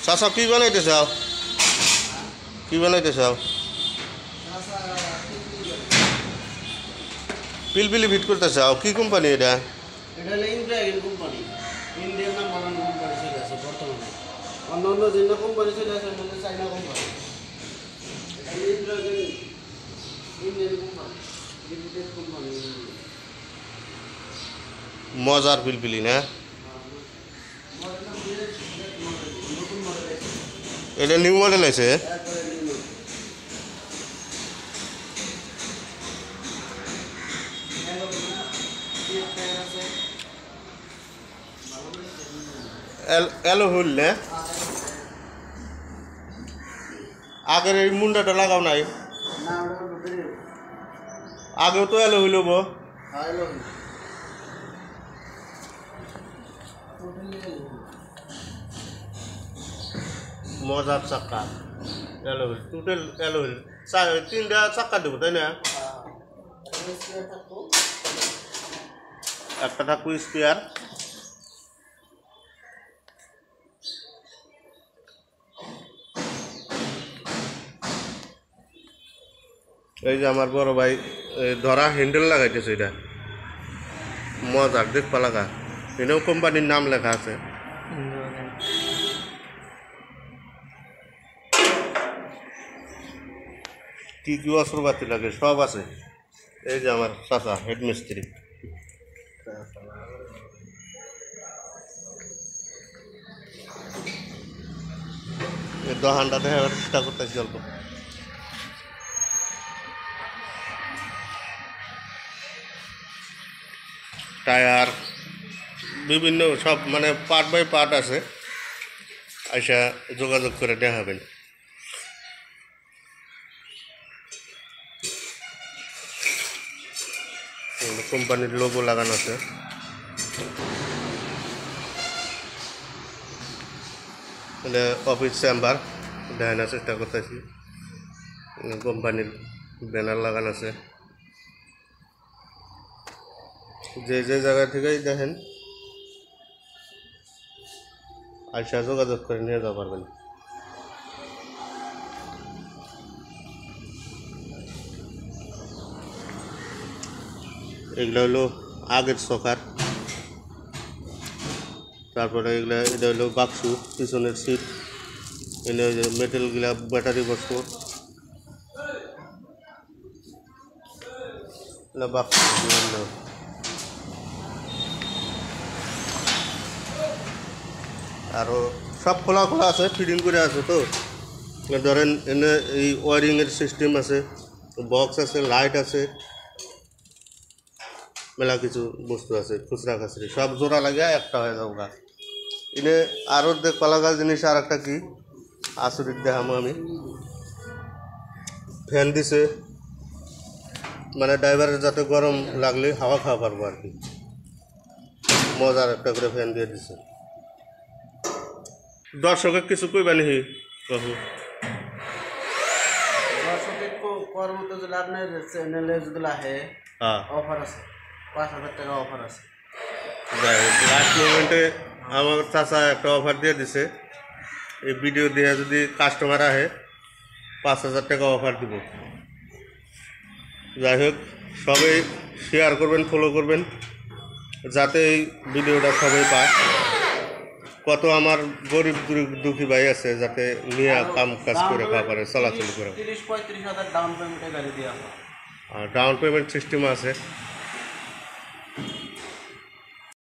চাচা কি বানাইতে চাও কি বানাইতে চাও পিলপিলি ফিট করতে চাও কি কোম্পানি এটা এটা হলো Indian company Indian number one company চলে আছে বর্তমানে অন্য অন্য যে কোম্পানি চলে আছে মানে China company Indian company limited company মজার পিলপিলি না এটা নিউ মডেল আছে এলো হুল না আগের এই মুন্ডাটা লাগাও নাই আগেও তো এলো হইল মজার চাক্কা এলো হইল টোটাল এলো হইল তিনটা চাক্কা দেবো তাই না একটা থাকবো স্পেয়ার এই যে আমার বড় ভাই ধরা হ্যান্ডেল লাগাইতেছে এটা মজার দেখবা লাগা এটাও কোম্পানির নাম লেখা আছে কি কি অস্ত্রপাতি লাগে সব আছে এই যে আমার চাচা হেডমিস্ত্রি দোকানটা দেখার চেষ্টা করতেছি অল্প টায়ার বিভিন্ন সব মানে পার্ট বাই পার্ট আছে আইসা যোগাযোগ করে দেখাবেন কোম্পানির লোগো লাগানো আছে এটা অফিস চেম্বার দেখানোর চেষ্টা করতেছি কোম্পানির ব্যানার লাগানো আছে যে যে জায়গা থেকেই দেখেন আইসা যোগাযোগ করে নিয়ে যেতে পারবেন এগুলো হলো আগের সকার তারপরে এগুলো এটা হলো বাক্সু পিছনের সিট এনে মেটেলগুলা ব্যাটারি বস্তু বাক্সু বিভিন্ন আরও সব খোলা খোলা আছে ফিটিং করে আছে তো ধরেন এনে এই ওয়ারিংয়ের সিস্টেম আছে বক্স আছে লাইট আছে মেলা কিছু বস্তু আছে খুচরা খাচরি সব জোড়া লাগে একটা হয়ে যাবো গা এনে আরও দেখবা লাগা জিনিস আর একটা কি আসরিক দেখামো আমি ফ্যান দিছে মানে ড্রাইভারের যাতে গরম লাগলে হাওয়া খাওয়া পারবো আর কি মজার একটা করে ফ্যান দিয়ে দিছে দর্শকের কিছু কইবা নি বাবু দর্শকের কর্মতে যদি আপনার চ্যানেলে যদি আহে অফার আছে 5,000 টাকা অফার আছে লাস্ট মোমেন্টে আমার চাচা একটা অফার দিয়ে দিছে এই ভিডিও দিয়ে যদি কাস্টমার আহে 5,000 টাকা অফার দিব যাই হোক সবাই শেয়ার করবেন ফলো করবেন যাতে এই ভিডিওটা সবাই পায় কত আমার গরিব দুঃখী ভাই আছে যাতে নিয়ে কাম কাজ করে খাওয়া পারে চলাচল করে 30-35 হাজার ডাউন পেমেন্টে গাড়ি দেওয়া হয় আর ডাউন পেমেন্ট সিস্টেম আছে